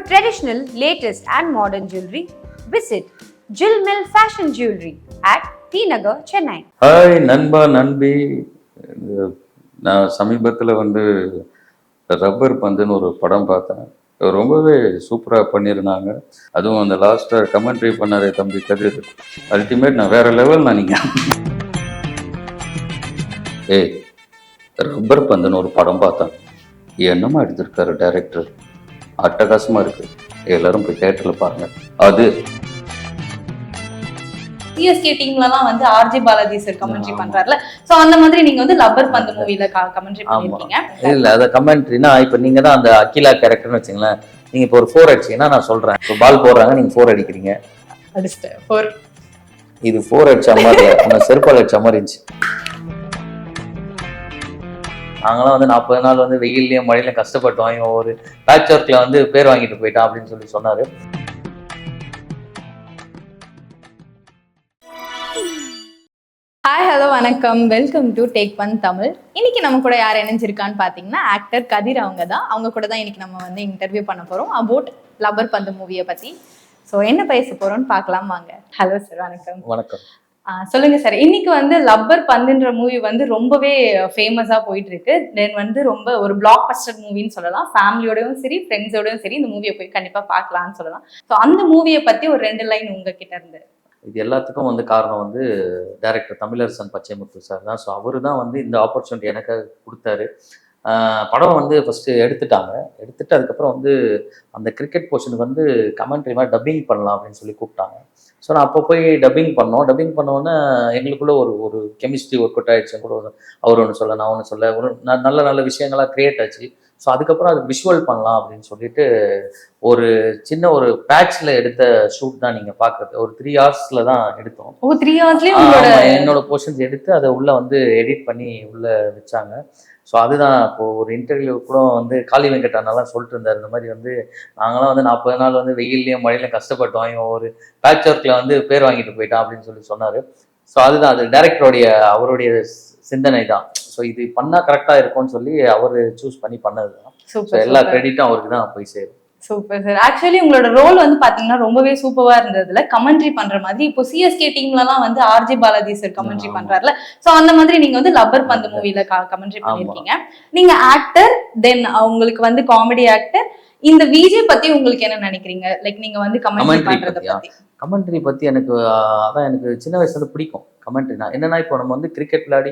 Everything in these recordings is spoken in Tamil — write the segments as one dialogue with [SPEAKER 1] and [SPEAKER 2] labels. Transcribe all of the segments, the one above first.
[SPEAKER 1] traditional, latest and modern jewelry, visit Jill Mill Fashion Jewelry at T Nagar, Chennai.
[SPEAKER 2] Hi நண்பா நண்பி. நான் சமீபத்தில் ரப்பர் பந்துன்னு ஒரு படம் பார்த்தேன். ரொம்பவே சூப்பராக பண்ணியிருந்தாங்க. அதுவும் அந்த லாஸ்ட்டாக கமெண்ட்ரி பண்ணாரே தம்பி கதிர், அல்டிமேட். நான் வேற லெவல். நீங்கள் ரப்பர் பந்துன்னு ஒரு படம் பார்த்தேன். என்னமா எடுத்திருக்காரு டைரக்டர், அட்டகாசமாக இருக்குது. எல்லாரும் போய் தியேட்டரில் பாருங்கள். அது
[SPEAKER 3] சிஎஸ்கே டீம்லலாம் ஆர்ஜே பாலாஜி சார் கமெண்ட்ரி பண்றாருல, சோ அந்த மாதிரி நீங்க லப்பர் பந்து மூவில கமெண்ட்ரி பண்ணிருக்கீங்க.
[SPEAKER 2] இல்ல அத கமெண்ட்ரினா, இப்ப நீங்க தான் அந்த அகிலா கேரக்டர்னு வச்சுங்களேன். நீங்க இப்போ ஒரு 4 அடிச்சீங்கன்னா நான் சொல்றேன், இப்போ பால் போடுறாங்க, நீங்க 4 அடிக்கிறீங்க.
[SPEAKER 3] அடிச்சிட்டேன் 4.
[SPEAKER 2] இது 4 அடிச்ச மாதிரி அந்த செருப்பால் அடிச்ச மாதிரி இருந்துச்சு. நாங்களாம் 40 நாள் வெயிலையும் மழையிலையும் கஷ்டப்பட்டோம். இவன் ஒரு பேட்ச் ஒர்க்ல பேர் வாங்கிட்டு போயிட்டான் அப்படின்னு சொல்லி சொன்னாரு.
[SPEAKER 3] ஹாய் ஹலோ வணக்கம், welcome to take one Tamil. இன்னைக்கு நம்ம கூட யார் இணைஞ்சிருக்கான்னு பார்த்தீங்கன்னா ஆக்டர் கதிர். அவங்க கூட தான் இன்னைக்கு நம்ம இன்டர்வியூ பண்ண போகிறோம் அபவுட் லப்பர் பந்து மூவியை பற்றி. ஸோ என்ன பேச போகிறோம்னு பார்க்கலாம் வாங்க. ஹலோ சார், வணக்கம்.
[SPEAKER 2] வணக்கம்.
[SPEAKER 3] சொல்லுங்க சார், இன்னைக்கு லப்பர் பந்துன்ற மூவி ரொம்பவே ஃபேமஸாக போயிட்டு இருக்கு. தென் ரொம்ப ஒரு பிளாக் பஸ்டர் மூவின்னு சொல்லலாம். ஃபேமிலியோடயும் சரி ஃப்ரெண்ட்ஸோடயும் சரி இந்த மூவியை போய் கண்டிப்பாக பார்க்கலாம்னு சொல்லலாம். ஸோ அந்த மூவியை பற்றி ஒரு 2 லைன் உங்ககிட்ட இருந்து.
[SPEAKER 2] இது எல்லாத்துக்கும் காரணம் டைரக்டர் தமிழரசன் பச்சைமுத்து சார் தான். ஸோ அவரு தான் இந்த ஆப்பர்ச்சுனிட்டி எனக்கு கொடுத்தாரு. படம் ஃபஸ்ட்டு எடுத்துட்டு அதுக்கப்புறம் அந்த கிரிக்கெட் போர்ஷனுக்கு கமெண்ட்ரி மாதிரி டப்பிங் பண்ணலாம் அப்படின்னு சொல்லி கூப்பிட்டாங்க. ஸோ நான் அப்போ போய் டப்பிங் பண்ணோன்னே எங்களுக்குள்ள ஒரு கெமிஸ்ட்ரி ஒர்க் அவுட் ஆகிடுச்சு. கூட அவர் ஒன்று சொல்ல, நான் ஒன்று சொல்ல, ஒரு நல்ல விஷயங்களாக க்ரியேட் ஆச்சு. ஸோ அதுக்கப்புறம் அது விஷுவல் பண்ணலாம் அப்படின்னு சொல்லிட்டு ஒரு சின்ன ஒரு பேட்ச்ல எடுத்த ஷூட் தான் நீங்க பாக்குறது. ஒரு 3 hours தான் எடுத்தோம்.
[SPEAKER 3] 3 hours
[SPEAKER 2] என்னோட போர்ஷன்ஸ் எடுத்து அதை உள்ள எடிட் பண்ணி உள்ள வச்சாங்க. ஸோ அதுதான் இப்போ ஒரு இன்டர்வியூ கூட காளி வெங்கட்டானெல்லாம் சொல்லிட்டு இருந்தார். இந்த மாதிரி நாங்களாம் 40 நாள் வெயிலையும் மழையிலையும் கஷ்டப்பட்டோம். இவன் ஒரு பேட்ச் ஒர்க்ல பேர் வாங்கிட்டு போயிட்டான் அப்படின்னு சொல்லி சொன்னாரு. ஸோ அதுதான் அது டைரக்டருடைய அவருடைய சிந்தனை தான். ஸோ இது பண்ணா கரெக்டா இருக்கும்னு சொல்லி அவர் சூஸ் பண்ணி பண்ணது தான். எல்லா கிரெடிட்டும் அவருக்கு தான் போய் சேரும்.
[SPEAKER 3] Super sir. ஆக்சுவலி உங்களோட ரோல் பாத்தீங்கன்னா ரொம்பவே சூப்பரா இருந்ததுல, கமெண்ட்ரி பண்ற மாதிரி. இப்போ சிஎஸ்கே டீம்லலாம் ஆர்ஜே பாலாஜி சார் கமெண்ட்ரி பண்றாருல, சோ அந்த மாதிரி நீங்க லப்பர் பந்து மூவில கமெண்ட்ரி பண்ணிருக்கீங்க. நீங்க ஆக்டர், தென் உங்களுக்கு காமெடி ஆக்டர். இந்த விஜய் பத்தி உங்களுக்கு என்ன நினைக்கிறீங்க? லைக் நீங்க கமெண்ட்ரி பண்றத பத்தி.
[SPEAKER 2] கமெண்ட்ரி பத்தி எனக்கு எனக்கு சின்ன வயசுல பிடிக்கும். கமெண்ட்ரினா என்னன்னா, இப்போ நம்ம கிரிக்கெட் விளையாடி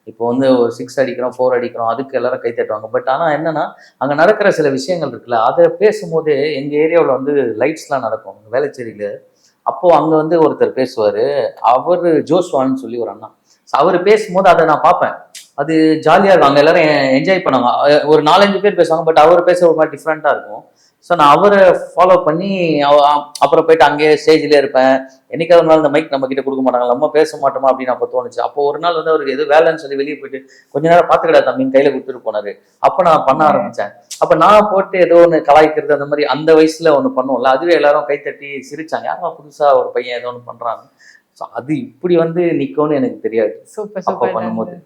[SPEAKER 2] இப்போ ஒரு 6 அடிக்கிறோம் 4 அடிக்கிறோம், அதுக்கு எல்லாரும் கை தட்டுவாங்க. பட் ஆனால் என்னன்னா, அங்கே நடக்கிற சில விஷயங்கள் இருக்குல்ல, அதை பேசும்போதே எங்கள் ஏரியாவில் லைட்ஸ்லாம் நடக்கும் வேளச்சேரியில். அப்போது அங்கே ஒருத்தர் பேசுவார். அவர் ஜோஸ்வான்னு சொல்லி ஒரு அண்ணா. அவர் பேசும்போது அதை நான் பார்ப்பேன். அது ஜாலியாக இருக்கும். அங்கே எல்லாரும் என்ஜாய் பண்ணுவாங்க. ஒரு 4-5 பேர் பேசுவாங்க. பட் அவர் பேச ஒரு மாதிரி டிஃப்ரெண்ட்டாக இருக்கும். ஸோ நான் அவரை ஃபாலோ பண்ணி அப்புறம் போயிட்டு அங்கேயே ஸ்டேஜ்லேயே இருப்பேன். என்னைக்காவது நாள் இந்த மைக் நம்ம கிட்ட கொடுக்க மாட்டாங்க, நம்ம பேச மாட்டோமா அப்படின்னு அப்போ தோணுச்சு. அப்போ ஒரு நாள் அவருக்கு எது வேலைன்னு சொல்லி வெளியே போயிட்டு கொஞ்ச நேரம் பார்த்துக்கிட்டா தம்பின்னு கையில் கொடுத்துட்டு போனாரு. அப்போ நான் பண்ண ஆரம்பித்தேன். அப்போ நான் போட்டு ஏதோ ஒன்று கலாய்க்கிறது அந்த மாதிரி அந்த வயசில் ஒன்று பண்ணுவோம்ல, அதுவே எல்லாரும் கைத்தட்டி சிரிச்சாங்க. யாரும் புதுசாக ஒரு பையன் ஏதோ ஒன்று பண்ணுறாங்க. ஸோ அது இப்படி நிற்கும்னு எனக்கு தெரியாது.
[SPEAKER 3] சூப்பர் சூப்பர் பண்ணும்போது.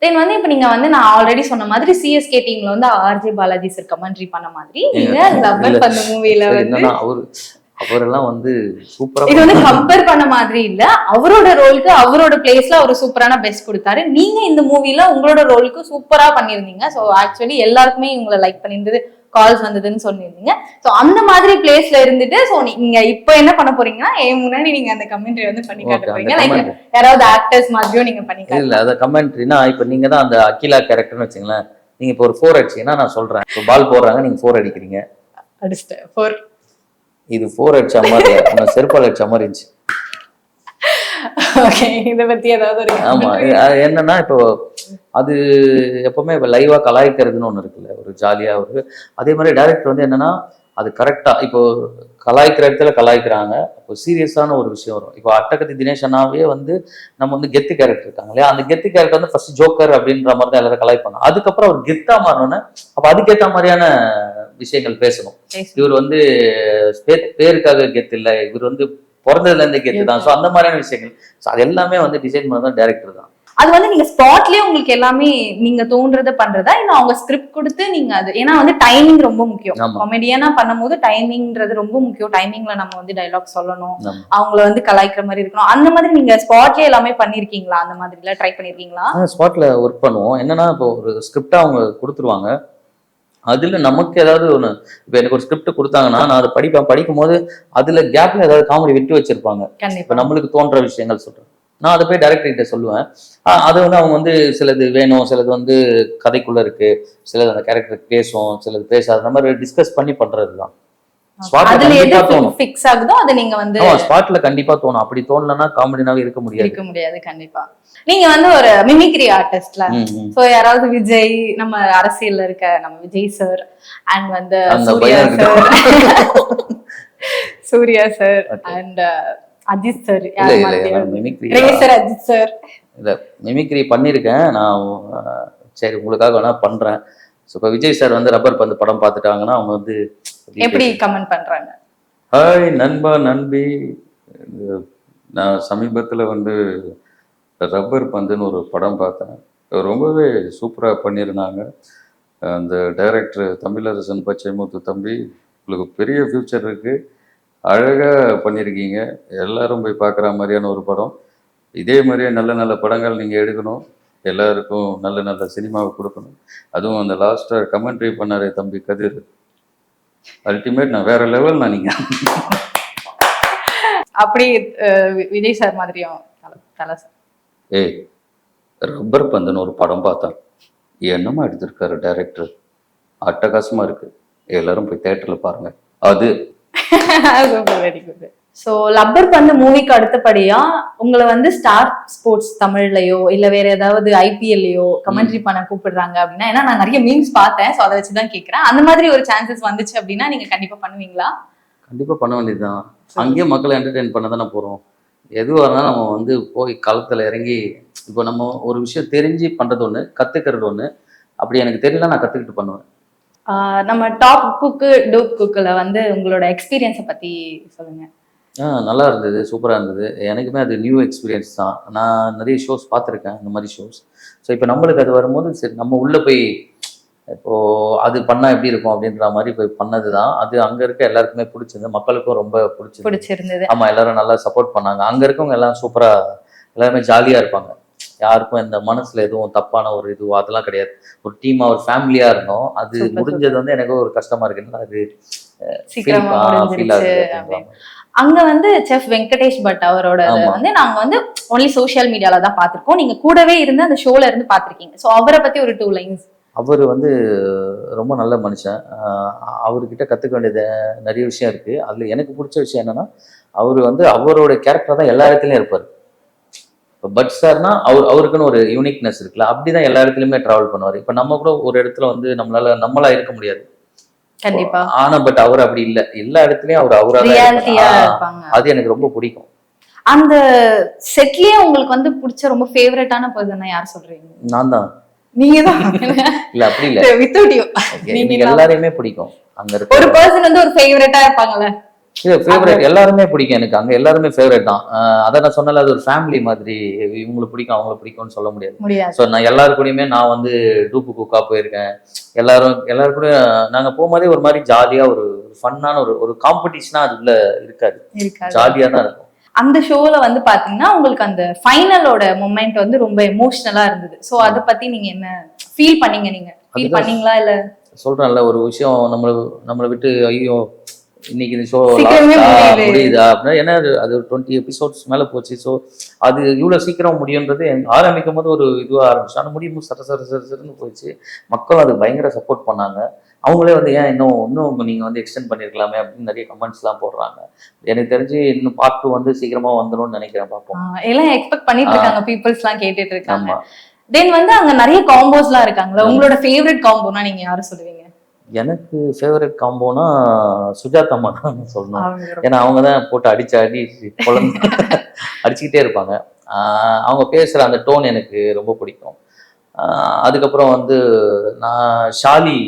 [SPEAKER 3] தென் இப்போ நீங்க நான் ஆல்ரெடி சொன்ன மாதிரி சிஎஸ்கே டீம்ல ஆர்ஜே பாலாஜி சார் கமெண்ட்ரி பண்ண மாதிரி நீங்க லப்பர் பந்து மூவில
[SPEAKER 2] அவரெல்லாம் சூப்பரா
[SPEAKER 3] இது கம்பேர் பண்ண மாதிரி இல்ல. அவரோட ரோலுக்கு அவரோட பிளேஸ்ல அவர் சூப்பரான பெஸ்ட் கொடுத்தாரு. நீங்க இந்த மூவில உங்களோட ரோலுக்கு சூப்பரா பண்ணிருந்தீங்க. ஸோ ஆக்சுவலி எல்லாருக்குமே இவங்களை லைக் பண்ணியிருந்தது, கால்ஸ் வந்ததுன்னு சொல்லியிருந்தீங்க. ஸோ அந்த மாதிரி பிளேஸ்ல இருந்துட்டு ஸோ நீங்க இப்போ என்ன பண்ண போறீங்கன்னா முன்னாடி நீங்க அந்த கமெண்ட்ரி பண்ணி காட்ட போறீங்க. லைக் யாராவது ஆக்டர்ஸ் மாதிரியும் நீங்க பண்ணி காட்டுங்க.
[SPEAKER 2] இல்ல அத கமெண்ட்ரினா, இப்போ நீங்க தான் அந்த அகிலா கேரக்டர்னு வச்சுங்களேன். நீங்க இப்போ ஒரு 4 அடிச்சீங்கன்னா நான் சொல்றேன், இப்போ பால் போடுறாங்க, நீங்க 4 அடிக்கிறீங்க.
[SPEAKER 3] அடிச்சிட்டேன் 4.
[SPEAKER 2] இது 4 அடிச்ச மாதிரி அந்த செருப்பால் அடிச்ச மாதிரி இருந்துச்சு.
[SPEAKER 3] ஓகே, இத பத்தி ஏதாவது
[SPEAKER 2] ஆமா, என்னன்னா இப்போ அது எப்பவுமே லைவா கலாய்க்கிறதுன்னு ஒண்ணு இருக்குல்ல, ஒரு ஜாலியா அதே மாதிரி டைரக்டர் என்னன்னா அது கரெக்டா இப்போ கலாய்க்கிற இடத்துல கலாய்க்கிறாங்க. இப்போ சீரியஸான ஒரு விஷயம் வரும். இப்போ அட்டகத்தி தினேஷ் அண்ணாவே நம்ம கெத்து கேரக்டர் இருக்காங்க இல்லையா, அந்த கெத்து கேரக்டர் ஃபர்ஸ்ட் ஜோக்கர் அப்படின்ற மாதிரி தான் எல்லாரும் கலாய்ப்பாங்க. அதுக்கப்புறம் அவர் கெத்தா மாறணும்னு அப்ப அதுக்கேற்ற மாதிரியான விஷயங்கள் பேசணும். இவர் பேருக்காக கெத்து இல்லை, இவர் பிறந்ததுல இருந்து கெத்து தான். ஸோ அந்த மாதிரியான விஷயங்கள் அது எல்லாமே டிசைன் பண்ணதான் டைரக்டர் தான்.
[SPEAKER 3] அது வந்து நீங்க ஸ்பாட்லயே உங்களுக்கு எல்லாமே நீங்க தோன்றத பண்றதா இல்ல அவங்க ஸ்கிரிப்ட் கொடுத்து நீங்க அது, ஏன்னா வந்து டைமிங் ரொம்ப முக்கியம்.
[SPEAKER 2] ஆமா.
[SPEAKER 3] காமெடியனா பண்ணும்போது டைமிங்ன்றது ரொம்ப முக்கியம். டைமிங்ல நம்ம வந்து டைலாக் சொல்லணும்,
[SPEAKER 2] ஆமா.
[SPEAKER 3] அவங்கள வந்து கலாய்க்கிற மாதிரி இருக்கணும். அந்த மாதிரி நீங்க ஸ்பாட்லயே எல்லாமே பண்ணிருக்கீங்களா? அந்த மாதிரி எல்லாம் ட்ரை பண்ணிருக்கீங்களா?
[SPEAKER 2] ஸ்பாட்ல ஒர்க் பண்ணுவோம். என்னன்னா இப்போ ஒரு ஸ்கிரிப்டா அவங்க கொடுத்துருவாங்க. அதுல நமக்கு ஏதாவது ஒண்ணு, இப்போ எனக்கு ஒரு ஸ்கிரிப்ட் கொடுத்தாங்கன்னா நான் அதை படிப்பேன். படிக்கும் போது அதுல கேப்ல ஏதாவது காமெடி விட்டு வச்சிருப்பாங்க. இப்போ
[SPEAKER 3] கண்டிப்பா.
[SPEAKER 2] நம்மளுக்கு தோன்ற விஷயங்கள் சொல்றேன், நான் அதை போய் டைரக்டர் கிட்ட சொல்லுவேன். அது வந்து அவங்க வந்து சிலது வேணும், சிலது வந்து கதைக்குள்ள இருக்கு, சிலது அந்த கேரக்டர் பேசும், சிலது பேசாது, அந்த மாதிரி டிஸ்கஸ் பண்ணி பண்றதுதான்.
[SPEAKER 3] அதுல எது ஃபிக்ஸ் ஆகுதோ அது நீங்க வந்து
[SPEAKER 2] ஸ்பாட்ல கண்டிப்பா தோணும். அப்படி தோணலன்னா காமெடினாவே இருக்க முடியாது.
[SPEAKER 3] கண்டிப்பா. நீங்க வந்து ஒரு மிமிக்ரி ஆர்டிஸ்ட்ல, சோ யாராவது விஜய், நம்ம அரசியல்ல இருக்க நம்ம விஜய் சார் அண்ட் வந்து Suriya sir and Ajith sir, Ajith sir
[SPEAKER 2] இல்ல மிமிக்ரி பண்ணிருக்கேன் நான். சரி உங்களுக்காக வேணா பண்றேன். இப்போ விஜய் சார் வந்து ரப்பர் பந்து படம் பார்த்துட்டாங்கன்னா அவங்க வந்து
[SPEAKER 3] எப்படி கமெண்ட் பண்றாங்க?
[SPEAKER 2] ஹாய் நண்பா நண்பி, நான் சமீபத்தில் வந்து ரப்பர் பந்துன்னு ஒரு படம் பார்த்தேன், ரொம்பவே சூப்பராக பண்ணியிருந்தாங்க. அந்த டைரக்டர் தமிழரசன் பச்சைமுத்து தம்பி, உங்களுக்கு பெரிய ஃப்யூச்சர் இருக்குது, அழகாக பண்ணியிருக்கீங்க, எல்லாரும் போய் பார்க்குற மாதிரியான ஒரு படம். இதே மாதிரியே நல்ல நல்ல படங்கள் நீங்கள் எடுக்கணும், எல்லாருக்கும் நல்ல நல்ல சினிமாவை கொடுக்கணும். அதுவும் அந்த லாஸ்ட்டாக கமெண்ட்ரி பண்ணாரே தம்பி கதிர், அல்டிமேட். நான் வேற லெவல். நான் நீங்க
[SPEAKER 3] அப்படி விஜய் சார் மாதிரியும் தலை சார்.
[SPEAKER 2] ஏய் ரப்பர் பந்துன்னு ஒரு படம் பார்த்தேன், என்னமா எடுத்திருக்காரு டைரக்டர், அட்டகாசமா இருக்கு, எல்லாரும் போய் தியேட்டர்ல பாருங்க. அது
[SPEAKER 3] வெரி குட். சோ ரப்பர் பந்து மூவிக்கு அடுத்தபடியா உங்களை வந்து ஸ்டார் ஸ்போர்ட்ஸ் தமிழ்லயோ இல்ல வேற ஏதாவது ஐபிஎல்லையோ கமெண்ட்ரி பண்ண கூப்பிடுறாங்க அப்படின்னா, ஏன்னா நான் நிறைய மீம்ஸ் பார்த்தேன், சோ அதை வச்சுதான் கேட்கிறேன், அந்த மாதிரி ஒரு சான்சஸ் வந்துச்சு அப்படின்னா நீங்க கண்டிப்பா பண்ணுவீங்களா?
[SPEAKER 2] கண்டிப்பா பண்ண வேண்டியதுதான். அங்கேயே மக்களை என்டர்டெயின் பண்ண தானே போறோம். எதுவாக இருந்தாலும் நம்ம வந்து போய் களத்துல இறங்கி, இப்போ நம்ம ஒரு விஷயம் தெரிஞ்சு பண்றது ஒண்ணு, கத்துக்கிறது ஒண்ணு. அப்படி எனக்கு தெரியல நான் கத்துக்கிட்டு பண்ணுவேன்.
[SPEAKER 3] நம்ம டாப் குக்கு டூப் குக்குல வந்து உங்களோட எக்ஸ்பீரியன்ஸை பத்தி சொல்லுங்க.
[SPEAKER 2] நல்லா இருந்தது, சூப்பராக இருந்தது. எனக்குமே அது நியூ எக்ஸ்பீரியன்ஸ் தான். நான் நிறைய ஷோஸ் பார்த்துருக்கேன், இந்த மாதிரி ஷோஸ். ஸோ இப்போ நம்மளுக்கு அது வரும்போது சரி நம்ம உள்ளே போய் இப்போது அது பண்ணால் எப்படி இருக்கும் அப்படின்ற மாதிரி போய் பண்ணது தான். அது அங்கே இருக்க எல்லாருக்குமே பிடிச்சிருந்தது, மக்களுக்கும் ரொம்ப பிடிச்சிருந்தது. ஆமாம், எல்லாரும் நல்லா சப்போர்ட் பண்ணாங்க. அங்கே இருக்கவங்க எல்லாம் சூப்பராக, எல்லாருமே ஜாலியாக இருப்பாங்க. யாருக்கும் இந்த மனசில் எதுவும் தப்பான ஒரு இதுவோ அதெல்லாம் கிடையாது. ஒரு டீமாக ஒரு ஃபேமிலியாக இருந்தோம். அது முடிஞ்சது வந்து எனக்கு ஒரு கஷ்டமாக இருக்குன்னா அது
[SPEAKER 3] சீக்கிரமா முடிஞ்சிருச்சு. அங்க வந்து செஃப் வெங்கடேஷ் பட் அவரோட வந்து நாங்க வந்து ஒன்லி சோஷியல் மீடியால தான் பார்த்திருக்கோம், நீங்க கூடவே இருந்து அந்த ஷோல இருந்து பார்த்திருக்கீங்க. சோ அவரை பத்தி ஒரு 2 லைன்ஸ்.
[SPEAKER 2] அவர் வந்து ரொம்ப நல்ல மனுஷன். அவர்கிட்ட கற்றுக்க வேண்டியது நிறைய விஷயம் இருக்குது. அதில் எனக்கு பிடிச்ச விஷயம் என்னென்னா, அவர் வந்து அவரோட கேரக்டர் தான் எல்லா இடத்துலையும் இருப்பார். இப்போ பட் சார்னா அவருக்குன்னு ஒரு யூனிக்னஸ் இருக்குல்ல, அப்படி தான் எல்லா இடத்துலையுமே ட்ராவல் பண்ணுவார். இப்போ நம்ம கூட ஒரு இடத்துல வந்து நம்மளா இருக்க முடியாது
[SPEAKER 3] கண்டிப்பா,
[SPEAKER 2] ஆனா பட் அவர் அப்படி இல்லை, எல்லா இடத்துலையும் அது எனக்கு ரொம்ப பிடிக்கும்.
[SPEAKER 3] அந்த செட்லயே உங்களுக்கு வந்து பிடிச்ச ரொம்ப ஃபேவரட்டான பர்சன் யார் சொல்றீங்க?
[SPEAKER 2] நான் தான்.
[SPEAKER 3] நீங்க தான்?
[SPEAKER 2] இல்ல அப்படி இல்ல,
[SPEAKER 3] வித்வுட் யூ
[SPEAKER 2] நீங்க எல்லாரையுமே பிடிக்கும். அங்க இருக்க
[SPEAKER 3] ஒரு பர்சன் வந்து ஒரு ஃபேவரட்டா இருப்பாங்கல்ல.
[SPEAKER 2] இல்ல ஃபேவரட் எல்லாருமே பிடிக்கும் எனக்கு, அங்க எல்லாருமே ஃபேவரட் தான். அத நான் சொன்னல, அது ஒரு ஃபேமிலி மாதிரி, இவங்களுக்கு பிடிக்கும் அவங்களுக்கு பிடிக்கும்னு சொல்ல முடியாது. ஸோ நான் எல்லாரு கூடயுமே நான் வந்து டூப்பு குக்கா போயிருக்கேன். எல்லாரும் கூட நாங்க போகும்போதே ஒரு மாதிரி ஜாலியா ஒரு ஃபன்னான ஒரு காம்படிஷனா அதுல இருக்காது, ஜாலியா தான் இருக்கும்.
[SPEAKER 3] அந்த ஷோல வந்து பாத்தீங்கன்னா உங்களுக்கு அந்த ஃபைனலோட மொமெண்ட் வந்து ரொம்ப எமோஷனலா இருந்தது. சோ அத பத்தி நீங்க என்ன ஃபீல் பண்ணீங்க? நீங்க ஃபீல் பண்ணீங்களா? இல்ல சொல்றேன்ல,
[SPEAKER 2] ஒரு விஷயம் நம்மளை விட்டு ஐயோ இன்னைக்கு இந்த ஷோ முடியுதா அப்படின்னா, ஏன்னா அது 20 எபிசோட்ஸ் மேல போச்சு. ஸோ அது இவ்வளவு சீக்கிரம் முடியுன்றது ஆரம்பிக்கும் போது ஒரு இதுவாக ஆரம்பிச்சு, ஆனால் முடியும் சரன்னு போயிடுச்சு. மக்கள் அது பயங்கர சப்போர்ட் பண்ணாங்க. அவங்களே வந்து ஏன் இன்னும் நீங்க வந்து எக்ஸ்டெண்ட் பண்ணிருக்கலாமே அப்படின்னு நிறைய கமெண்ட்ஸ் எல்லாம் போடுறாங்க. எனக்கு தெரிஞ்சு இன்னும் பார்ட் 2 வந்து சீக்கிரமா வந்துரும்னு நினைக்கிறேன். பார்ப்போம்,
[SPEAKER 3] எல்லாம் எக்ஸ்பெக்ட் பண்ணிட்டு இருக்காங்க, பீப்புள்ஸ் எல்லாம் கேட்டுட்டு இருக்காங்க. தென் வந்து அங்க நிறைய காம்போஸ் எல்லாம் இருக்காங்களா, உங்களோட ஃபேவரட் காம்போனா நீங்க யாரும் சொல்லுவீங்க?
[SPEAKER 2] எனக்கு ஃபேவரட் காம்போனா சுஜாதா அம்மா தான் சொல்லணும். ஏன்னா அவங்க தான் போட்டு அடிச்சுக்கிட்டே இருப்பாங்க. அவங்க பேசுற அந்த டோன் எனக்கு ரொம்ப பிடிக்கும். அதுக்கப்புறம் வந்து நான் ஷாலி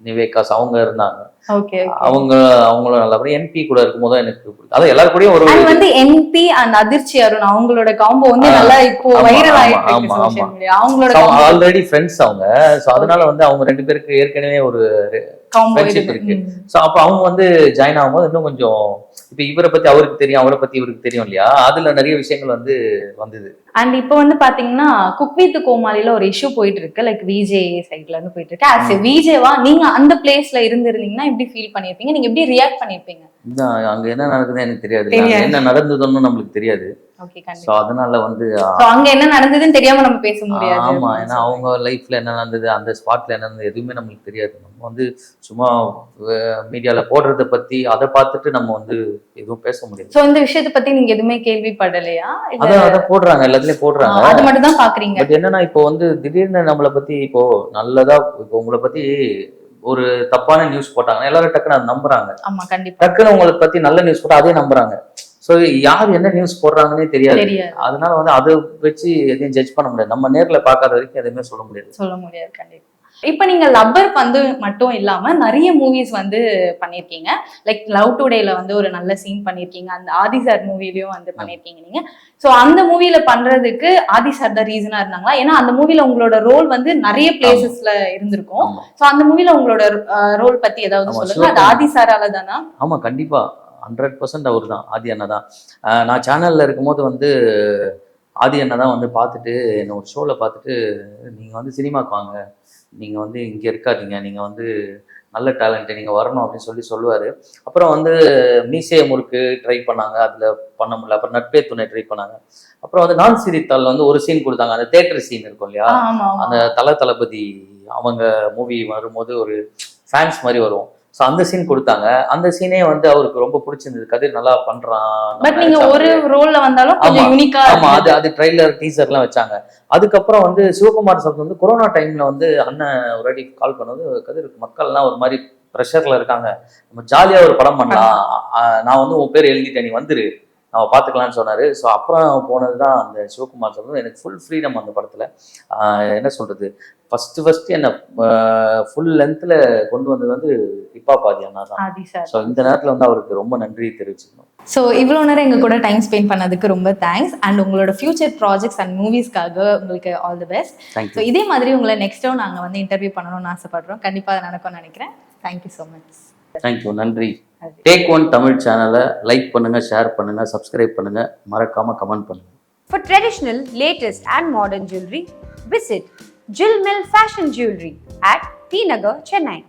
[SPEAKER 2] நிவேகாஸ் அவங்க இருந்தாங்க.
[SPEAKER 3] ஓகே
[SPEAKER 2] அவங்களும் நல்லா என்பி கூட இருக்கும்போது எனக்கு பிடிக்கும். அதான் எல்லாரும் கூடயும் ஒரு
[SPEAKER 3] அண்ட் வந்து என்பி அண்ட் அதிர்ச்சி அருண் அவங்களோட காம்போ வந்து நல்லா இப்போ வைரல் ஆயிட்டு இருக்கு சோஷியல் மீடியா. அவங்களோட
[SPEAKER 2] ஆல்ரெடி ஃப்ரெண்ட்ஸ் அவங்க. சோ அதனால வந்து அவங்க 2 பேருக்கு ஏற்கனவே ஒரு
[SPEAKER 3] காம்போ
[SPEAKER 2] ஃப்ரெண்ட்ஷிப் இருக்கு. சோ அப்ப அவங்க வந்து ஜாயின் ஆகும்போது இன்னும் கொஞ்சம் இப்ப இவரை பத்தி அவருக்கு தெரியும், அவரை பத்தி இவருக்கு தெரியும் இல்லையா, அதுல நிறைய விஷயங்கள் வந்து வந்தது.
[SPEAKER 3] அண்ட் இப்போ வந்து பாத்தீங்கன்னா குக் வித் கோமாளில ஒரு இஷ்யூ போயிட்டு இருக்கு, லைக் விஜே சைட்ல இருந்து போயிட்டு இருக்கு. ஆஸ் விஜேவா நீங்க அந்த பிளேஸ்ல இருந்திருந்தீங்கன்னா எப்படி ஃபீல் பண்ணிருப்பீங்க, நீங்க எப்படி ரியாக்ட் பண்ணிருப்பீங்க?
[SPEAKER 2] அங்க என்ன நடக்குதுன்னு எனக்கு தெரியாது, என்ன நடந்ததுன்னு நம்மளுக்கு தெரியாது.
[SPEAKER 3] ஓகே
[SPEAKER 2] சோ
[SPEAKER 3] கண்டிப்பா.
[SPEAKER 2] அதனால வந்து
[SPEAKER 3] அங்க என்ன நடந்ததுன்னு தெரியாம நம்ம பேச முடியாது.
[SPEAKER 2] ஆமா, ஏன்னா அவங்க லைஃப்ல என்ன நடந்தது, அந்த ஸ்பாட்ல என்ன நடந்தது எதுவுமே நம்மளுக்கு தெரியாது. நம்ம வந்து சும்மா மீடியால போடுறத பத்தி அதை பார்த்துட்டு நம்ம வந்து எதுவும் பேச முடியாது.
[SPEAKER 3] சோ இந்த விஷயத்தை பத்தி நீங்க எதுவுமே கேள்விப்படலையா?
[SPEAKER 2] அதான் போடுறாங்க, எல்லாத்துலயும் போடுறாங்க,
[SPEAKER 3] அது மட்டும் தான் பாக்குறீங்க.
[SPEAKER 2] பட் என்னன்னா இப்போ வந்து திடீர்னு நம்மளை பத்தி இப்போ நல்லதா இப்போ உங்களை பத்தி ஒரு தப்பான நியூஸ் போட்டாங்கன்னா எல்லாரும் டக்குன்னு அதை நம்புறாங்க.
[SPEAKER 3] ஆமா கண்டிப்பா.
[SPEAKER 2] டக்குன்னு உங்களை பத்தி நல்ல நியூஸ் போட்டா அதே நம்புறாங்க. ஸோ யார் என்ன நியூஸ் போடுறாங்கன்னே தெரியாது. அதனால வந்து அதை வச்சு எதையும் ஜட்ஜ் பண்ண முடியாது. நம்ம நேர்ல பார்க்காத வரைக்கும் எதுவுமே சொல்ல முடியாது.
[SPEAKER 3] கண்டிப்பா. இப்ப நீங்க லப்பர் வந்து மட்டும் இல்லாம நிறைய மூவிஸ் வந்து பண்ணிருக்கீங்க. லைக் லவ் டுடேல வந்து ஒரு நல்ல சீன் பண்ணிருக்கீங்க, அந்த ஆதி சார் மூவிலயும் வந்து பண்ணிருக்கீங்க நீங்க. சோ அந்த மூவில பண்றதுக்கு ஆதி சார் தான் ரீசனா இருந்தாங்களா? ஏன்னா அந்த மூவில உங்களோட ரோல் வந்து நிறைய பிளேசஸ்ல இருந்திருக்கும். சோ அந்த மூவில உங்களோட ரோல் பத்தி ஏதாவது சொல்லுங்க, அது ஆதி சாரால தானா?
[SPEAKER 2] ஆமா கண்டிப்பா, 100% அவர் தான், ஆதி அண்ணா தான். நான் சேனல்ல இருக்கும்போது வந்து ஆதி அண்ணா தான் வந்து பார்த்துட்டு என்ன ஒரு ஷோவில் பார்த்துட்டு, நீங்கள் வந்து சினிமாவுக்கு வாங்க, நீங்கள் வந்து இங்கே இருக்காதீங்க, நீங்கள் வந்து நல்ல டேலண்ட்டு, நீங்கள் வரணும் அப்படின்னு சொல்லுவார். அப்புறம் வந்து மீசைய முறுக்கு ட்ரை பண்ணாங்க, அதில் பண்ண முடியல. அப்புறம் நட்பே துணை ட்ரை பண்ணாங்க. அப்புறம் வந்து நான் சிரித்தால் வந்து ஒரு சீன் கொடுத்தாங்க, அந்த தேட்டர் சீன் இருக்கும் இல்லையா, அந்த தளபதி அவங்க மூவி வரும்போது ஒரு ஃபேன்ஸ் மாதிரி வரும். ஸோ அந்த சீன் கொடுத்தாங்க. அந்த சீனே வந்து அவருக்கு ரொம்ப பிடிச்சிருந்தது, கதிர் நல்லா பண்றான்.
[SPEAKER 3] பட் நீங்க ஒரு ரோல்ல வந்தாலும் கொஞ்சம் யூனிக்கா.
[SPEAKER 2] ஆமா, அது ட்ரைலர் டீசர்லாம் வச்சாங்க. அதுக்கப்புறம் வந்து சிவகுமார் சார் வந்து கொரோனா டைம்ல வந்து அண்ணன் ஒரு வாட்டி கால் பண்ணது, கதிர் மக்கள்லாம் ஒரு மாதிரி ப்ரெஷர்ல இருக்காங்க, நம்ம ஜாலியா ஒரு படம் பண்ணலாம், நான் வந்து உன் பேர் எழுதிட்டேன், நீ வந்துரு, நம்ம பார்த்துக்கலான்னு சொன்னாரு. ஸோ அப்புறம் போனது தான் அந்த சிவகுமார் சார். எனக்கு ஃபுல் ஃப்ரீடம் அந்த படத்துல. என்ன சொல்றது, ஃபர்ஸ்ட் என்ன ஃபுல் லென்த்ல கொண்டு வந்தது வந்து ஹிப்ஹாப் ஆதி அண்ணா தான். ஸோ இந்த நேரத்தில் வந்து அவருக்கு ரொம்ப நன்றி தெரிவிச்சுக்கணும்.
[SPEAKER 3] ஸோ இவ்வளோ நேரம் எங்க கூட டைம் ஸ்பெண்ட் பண்ணதுக்கு ரொம்ப தேங்க்ஸ். அண்ட் உங்களோட ஃபியூச்சர் ப்ராஜெக்ட்ஸ் அண்ட் மூவிஸ்க்காக உங்களுக்கு ஆல் தி பெஸ்ட். ஸோ இதே மாதிரி உங்களை நெக்ஸ்ட்டும் நாங்கள் வந்து இன்டர்வியூ பண்ணணும்னு ஆசைப்படுறோம். கண்டிப்பாக அதை நடக்கும்னு நினைக்கிறேன். Thank you so much.
[SPEAKER 2] தேங்க்யூ, நன்றி. டேக் ஒன் தமிழ் சேனலை லைக் பண்ணுங்க, ஷேர் பண்ணுங்க, சப்ஸ்கிரைப் பண்ணுங்க, மறக்காம கமெண்ட் பண்ணுங்க.
[SPEAKER 1] For traditional, latest and modern jewelry, visit Jill Mill Fashion Jewelry at T Nagar, Chennai.